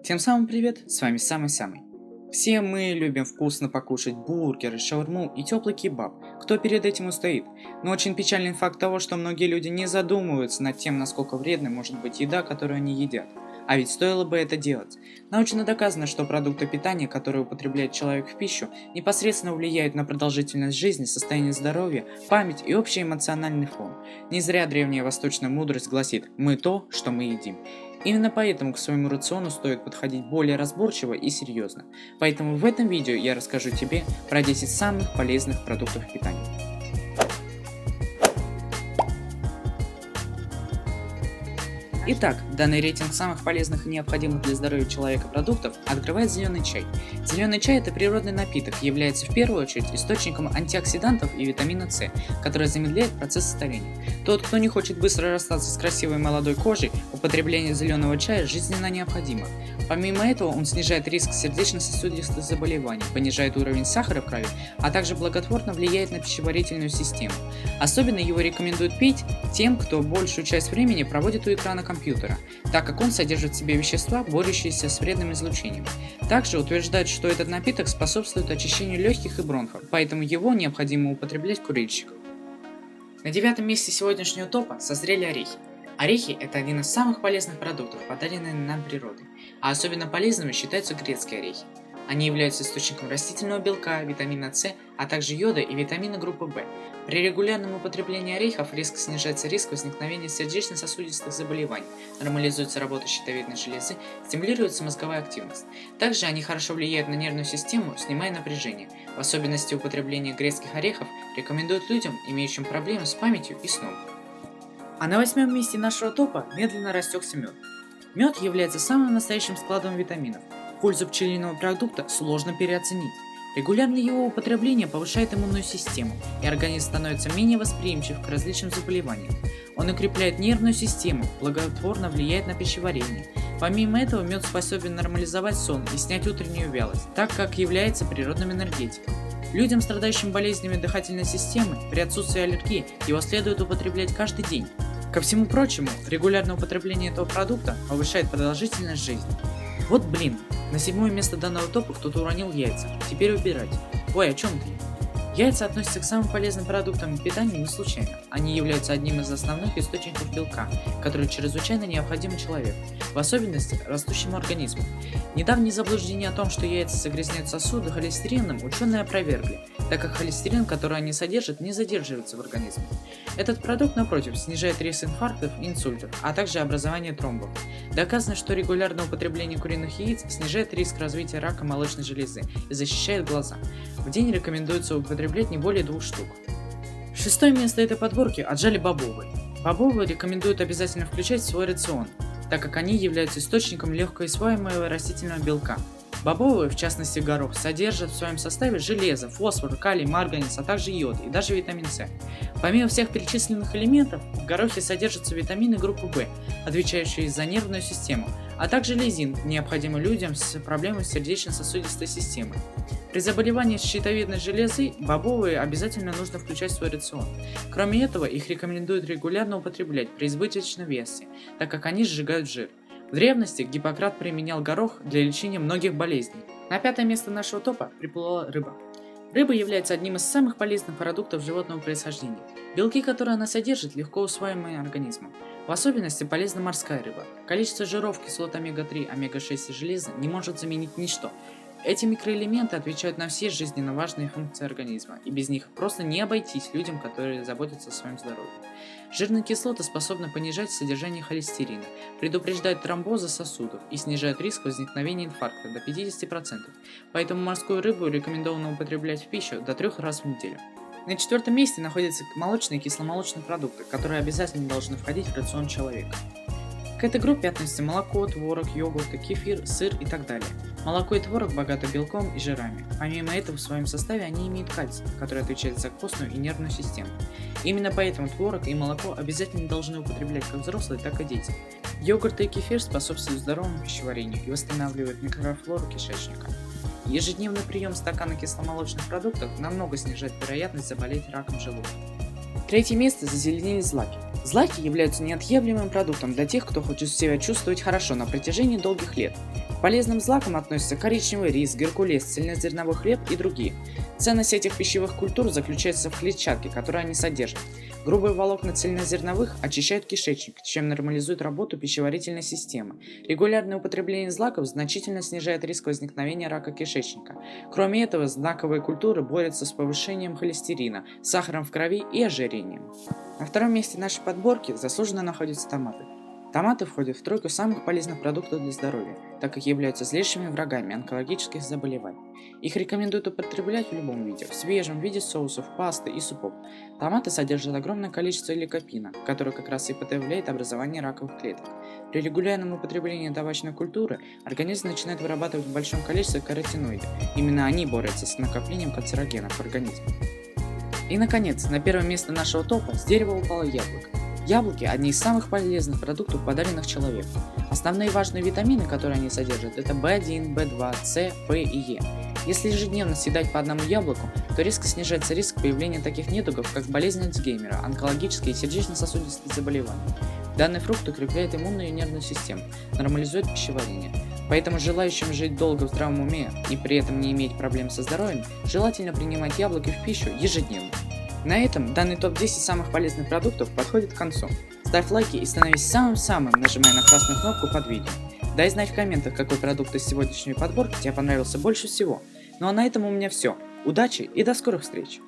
Всем самым привет, с вами Самый-Самый. Все мы любим вкусно покушать бургеры, шаурму и теплый кебаб, кто перед этим устоит. Но очень печальный факт того, что многие люди не задумываются над тем, насколько вредной может быть еда, которую они едят. А ведь стоило бы это делать. Научно доказано, что продукты питания, которые употребляет человек в пищу, непосредственно влияют на продолжительность жизни, состояние здоровья, память и общий эмоциональный фон. Не зря древняя восточная мудрость гласит «мы то, что мы едим». Именно поэтому к своему рациону стоит подходить более разборчиво и серьезно. Поэтому в этом видео я расскажу тебе про 10 самых полезных продуктов питания. Итак, данный рейтинг самых полезных и необходимых для здоровья человека продуктов открывает зеленый чай. Зеленый чай – это природный напиток, является в первую очередь источником антиоксидантов и витамина С, который замедляет процесс старения. Тот, кто не хочет быстро расстаться с красивой молодой кожей, употребление зеленого чая жизненно необходимо. Помимо этого, он снижает риск сердечно-сосудистых заболеваний, понижает уровень сахара в крови, а также благотворно влияет на пищеварительную систему. Особенно его рекомендуют пить тем, кто большую часть времени проводит у экрана компьютера, так как он содержит в себе вещества, борющиеся с вредным излучением. Также утверждают, что этот напиток способствует очищению легких и бронхов, поэтому его необходимо употреблять курильщикам. На 9-м месте сегодняшнего топа созрели орехи. Орехи – это один из самых полезных продуктов, подаренных нам природой, а особенно полезными считаются грецкие орехи. Они являются источником растительного белка, витамина С, а также йода и витамина группы В. При регулярном употреблении орехов резко снижается риск возникновения сердечно-сосудистых заболеваний, нормализуется работа щитовидной железы, стимулируется мозговая активность. Также они хорошо влияют на нервную систему, снимая напряжение. В особенности употребление грецких орехов рекомендуют людям, имеющим проблемы с памятью и сном. А на 8-м месте нашего топа медленно растекся мед. Мед является самым настоящим складом витаминов. Пользу пчелиного продукта сложно переоценить. Регулярное его употребление повышает иммунную систему, и организм становится менее восприимчив к различным заболеваниям. Он укрепляет нервную систему, благотворно влияет на пищеварение. Помимо этого, мед способен нормализовать сон и снять утреннюю вялость, так как является природным энергетиком. Людям, страдающим болезнями дыхательной системы, при отсутствии аллергии его следует употреблять каждый день. Ко всему прочему, регулярное употребление этого продукта повышает продолжительность жизни. Вот блин, на 7-е место данного топа кто-то уронил яйца. Теперь убирать. Ой, о чем ты? Яйца относятся к самым полезным продуктам питания не случайно. Они являются одним из основных источников белка, который чрезвычайно необходим человеку, в особенности растущему организму. Недавние заблуждения о том, что яйца загрязняют сосуды холестерином, ученые опровергли, так как холестерин, который они содержат, не задерживается в организме. Этот продукт, напротив, снижает риск инфарктов и инсультов, а также образование тромбов. Доказано, что регулярное употребление куриных яиц снижает риск развития рака молочной железы и защищает глаза. В день рекомендуется употреблять не более 2 штук. 6-е место этой подборки отжали бобовые. Бобовые рекомендуют обязательно включать в свой рацион, так как они являются источником легкоусвояемого растительного белка. Бобовые, в частности горох, содержат в своем составе железо, фосфор, калий, марганец, а также йод и даже витамин С. Помимо всех перечисленных элементов, в горохе содержатся витамины группы В, отвечающие за нервную систему, а также лизин, необходимый людям с проблемой сердечно-сосудистой системы. При заболевании щитовидной железы бобовые обязательно нужно включать в свой рацион. Кроме этого, их рекомендуют регулярно употреблять при избыточном весе, так как они сжигают жир. В древности Гиппократ применял горох для лечения многих болезней. На 5-е место нашего топа приплыла рыба. Рыба является одним из самых полезных продуктов животного происхождения. Белки, которые она содержит, легко усваиваемые организмом. В особенности полезна морская рыба. Количество жиров, кислот омега-3, омега-6 и железа не может заменить ничто. Эти микроэлементы отвечают на все жизненно важные функции организма, и без них просто не обойтись людям, которые заботятся о своем здоровье. Жирные кислоты способны понижать содержание холестерина, предупреждать тромбозы сосудов и снижают риск возникновения инфаркта до 50%, поэтому морскую рыбу рекомендовано употреблять в пищу до 3 раз в неделю. На 4-м месте находятся молочные и кисломолочные продукты, которые обязательно должны входить в рацион человека. К этой группе относятся молоко, творог, йогурты, кефир, сыр и так далее. Молоко и творог богаты белком и жирами. Помимо этого, в своем составе они имеют кальций, который отвечает за костную и нервную систему. Именно поэтому творог и молоко обязательно должны употреблять как взрослые, так и дети. Йогурты и кефир способствуют здоровому пищеварению и восстанавливают микрофлору кишечника. Ежедневный прием стакана кисломолочных продуктов намного снижает вероятность заболеть раком желудка. 3-е место зазеленили злаки. Злаки являются неотъемлемым продуктом для тех, кто хочет себя чувствовать хорошо на протяжении долгих лет. полезным злакам относятся коричневый рис, геркулес, цельнозерновой хлеб и другие. Ценность этих пищевых культур заключается в клетчатке, которую они содержат. Грубые волокна цельнозерновых очищают кишечник, чем нормализует работу пищеварительной системы. Регулярное употребление злаков значительно снижает риск возникновения рака кишечника. Кроме этого, злаковые культуры борются с повышением холестерина, сахаром в крови и ожирением. На втором месте нашей подборки заслуженно находятся томаты. Томаты входят в тройку самых полезных продуктов для здоровья, так как являются злейшими врагами онкологических заболеваний. Их рекомендуют употреблять в любом виде, в свежем виде соусов, пасты и супов. Томаты содержат огромное количество ликопина, который как раз и подавляет образование раковых клеток. При регулярном употреблении овощной культуры организм начинает вырабатывать в большом количестве каротиноиды. Именно они борются с накоплением канцерогенов в организме. И наконец, на первое место нашего топа с дерева упало яблоко. Яблоки – одни из самых полезных продуктов, подаренных человеку. Основные важные витамины, которые они содержат, это В1, В2, С, П и Е. Если ежедневно съедать по одному яблоку, то резко снижается риск появления таких недугов, как болезнь Альцгеймера, онкологические и сердечно-сосудистые заболевания. Данный фрукт укрепляет иммунную и нервную систему, нормализует пищеварение. Поэтому желающим жить долго в здравом уме и при этом не иметь проблем со здоровьем, желательно принимать яблоки в пищу ежедневно. На этом данный топ-10 самых полезных продуктов подходит к концу. Ставь лайки и становись самым-самым, нажимая на красную кнопку под видео. Дай знать в комментах, какой продукт из сегодняшней подборки тебе понравился больше всего. Ну а на этом у меня все. Удачи и до скорых встреч!